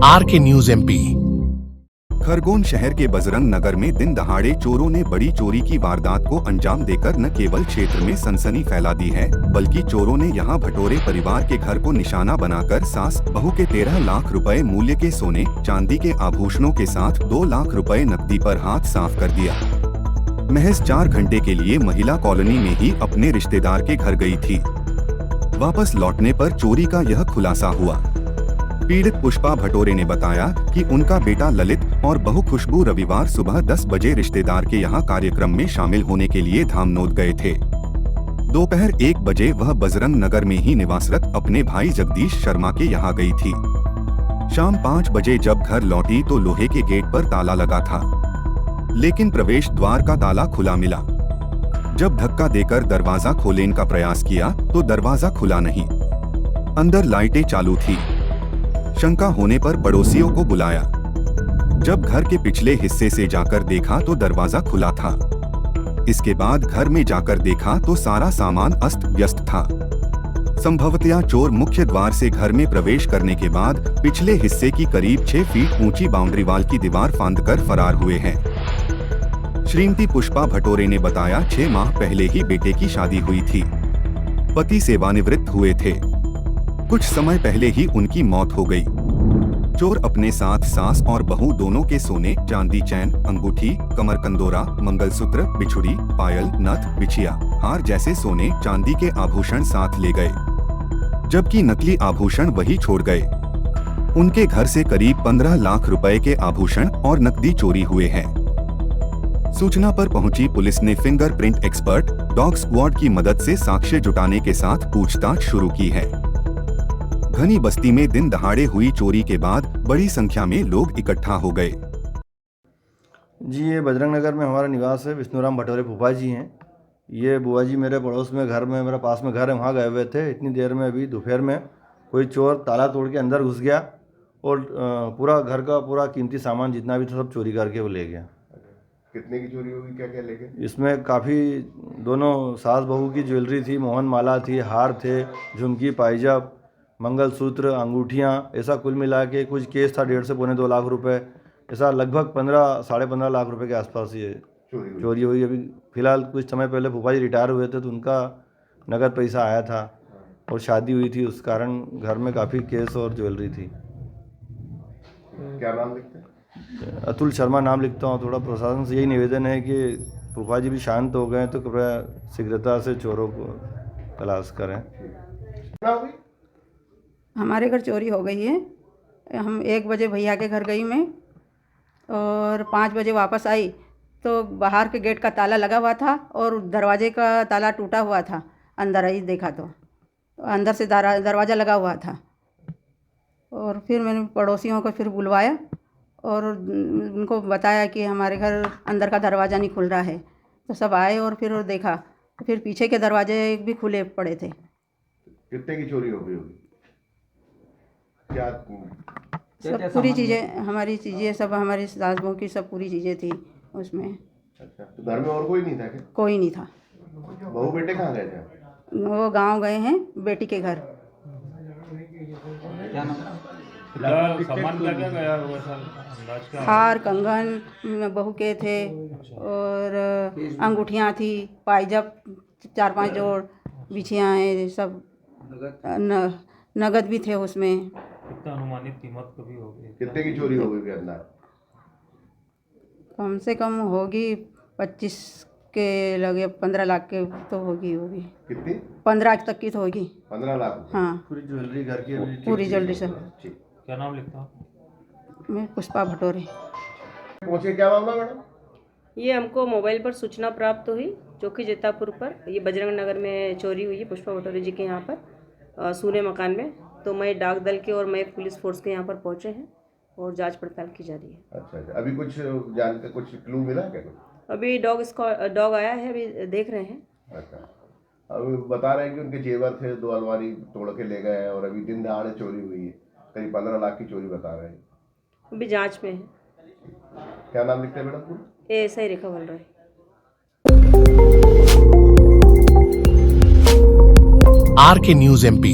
RK news MP। Khargone शहर के बजरंग नगर में दिन दहाड़े चोरों ने बड़ी चोरी की वारदात को अंजाम देकर न केवल क्षेत्र में सनसनी फैला दी है, बल्कि चोरों ने यहां भटोरे परिवार के घर को निशाना बनाकर सास बहू के 13 लाख रुपए मूल्य के सोने चांदी के आभूषणों के साथ 2 लाख रुपए नकदी पर हाथ साफ कर दिया। महज 4 घंटे के लिए महिला कॉलोनी में ही अपने रिश्तेदार के घर गई थी। वापस लौटने पर चोरी का यह खुलासा हुआ। पीड़ित पुष्पा भटोरे ने बताया कि उनका बेटा ललित और बहू खुशबू रविवार सुबह 10 बजे रिश्तेदार के यहां कार्यक्रम में शामिल होने के लिए धामनोद गए थे। दोपहर 1 बजे वह बजरंग नगर में ही निवासरत अपने भाई जगदीश शर्मा के यहां गई थी। शाम 5 बजे जब घर लौटी तो लोहे के गेट पर ताला लगा था, लेकिन प्रवेश द्वार का ताला खुला मिला। जब धक्का देकर दरवाजा खोलने का प्रयास किया तो दरवाजा खुला नहीं। अंदर लाइटें चालू थी। शंका होने पर पड़ोसियों को बुलाया। जब घर के पिछले हिस्से से जाकर देखा तो दरवाजा खुला था। इसके बाद घर में जाकर देखा तो सारा सामान अस्त व्यस्त था। संभवतया चोर मुख्य द्वार से घर में प्रवेश करने के बाद पिछले हिस्से की करीब 6 फीट ऊंची बाउंड्री वाल की दीवार फांदकर फरार हुए हैं। श्रीमती पुष्पा भटोरे ने बताया 6 माह पहले ही बेटे की शादी हुई थी। पति सेवानिवृत्त हुए थे। कुछ समय पहले ही उनकी मौत हो गई। चोर अपने साथ सास और बहू दोनों के सोने चांदी, चैन, अंगूठी, कमरकंदोरा, मंगलसूत्र, बिछुड़ी, पायल, नथ, बिछिया, हार जैसे सोने चांदी के आभूषण साथ ले गए, जबकि नकली आभूषण वही छोड़ गए। उनके घर से करीब 15 लाख रुपए के आभूषण और नकदी चोरी हुए हैं। सूचना पर पहुंची पुलिस ने फिंगरप्रिंट एक्सपर्ट डॉग स्क्वाड की मदद से साक्ष्य जुटाने के साथ पूछताछ शुरू की है। घनी बस्ती में दिन दहाड़े हुई चोरी के बाद बड़ी संख्या में लोग इकट्ठा हो गए। जी, ये बजरंग नगर में हमारा निवास है। विष्णुराम भटोरे फूफा जी हैं। ये बुआ जी मेरे पड़ोस में घर में, मेरे पास में घर है, वहाँ गए हुए थे। इतनी देर में अभी दोपहर में कोई चोर ताला तोड़ के अंदर घुस गया और पूरा घर का पूरा कीमती सामान जितना भी था सब चोरी करके वो ले गया। कितने की चोरी होगी, क्या क्या ले गए? इसमें काफ़ी दोनों सास बहू की ज्वेलरी थी, मोहन माला थी, हार थे, झुमकी, पायजाब, मंगलसूत्र, अंगूठियाँ, ऐसा कुल मिला के कुछ केस था 1.5 से पौने 2 लाख रुपए। ऐसा लगभग 15 साढ़े 15 लाख रुपए के आसपास ये चोरी हुई। अभी फिलहाल कुछ समय पहले फूफा जी रिटायर हुए थे तो उनका नगद पैसा आया था और शादी हुई थी, उस कारण घर में काफ़ी केस और ज्वेलरी थी। क्या नाम लिखते हैं? अतुल शर्मा नाम लिखता हूँ। थोड़ा प्रशासन से यही निवेदन है कि फूफा जी भी शांत हो गए तो कृपया शीघ्रता से चोरों को तलाश करें। हमारे घर चोरी हो गई है। हम 1 बजे भैया के घर गई मैं और 5 बजे वापस आई तो बाहर के गेट का ताला लगा हुआ था और दरवाजे का ताला टूटा हुआ था। अंदर आई देखा तो अंदर से दरवाज़ा लगा हुआ था। और फिर मैंने पड़ोसियों को फिर बुलवाया और उनको बताया कि हमारे घर अंदर का दरवाज़ा नहीं खुल रहा है। तो सब आए और फिर देखा तो फिर पीछे के दरवाजे भी खुले पड़े थे। कितने की चोरी हो गई होगी? क्या सब पूरी चीज़ें, हमारी चीज़ें सब, हमारी सास बहू की सब पूरी चीज़ें थी उसमें। अच्छा, तो घर में और कोई नहीं था क्या? कोई नहीं था। बहू बेटे कहाँ गए थे? वो गांव गए हैं बेटी के घर। सामान क्या गया हुआ था? हार, कंगन बहू के थे और अंगूठियाँ थी, पायजाब 4-5 जोड़, बिछियाँ हैं, सब नगद भी थे उसमें। कितना अनुमानित कीमत कभी होगी? कितने की चोरी हो गई अंदर? कम से कम होगी 25 के लगे, 15 लाख के तो होगी। कितनी? 15 तक की तो होगी। 15 लाख? हाँ, पूरी ज्वेलरी घर की, पूरी ज्वेलरी सब। क्या नाम लिखता हूँ? मैं पुष्पा भटोरे। पहुँचे, क्या मामला मैडम? ये हमको मोबाइल पर सूचना प्राप्त हुई चौकी जेतापुर पर, ये बजरंग नगर में चोरी हुई है पुष्पा भटोरे जी के यहाँ पर सूने मकान में। तो मैं डाक दल के और मैं पुलिस फोर्स के यहाँ पर पहुँचे हैं और जांच पड़ताल की जा रही है। अच्छा, अभी कुछ जानकर कुछ क्लू मिला क्या? अभी डॉग आया है, अभी देख रहे हैं। अच्छा, अभी बता रहे हैं कि उनके जेवर थे, 2 अलमारी तोड़ के ले गए हैं और अभी दिन दहाड़े चोरी हुई है। करीब 15 लाख की चोरी बता रहे हैं। अभी जांच में है। क्या नाम लिखते हैं मैडम? ऐसा ही रेखा बोल रहा है। RK news MP।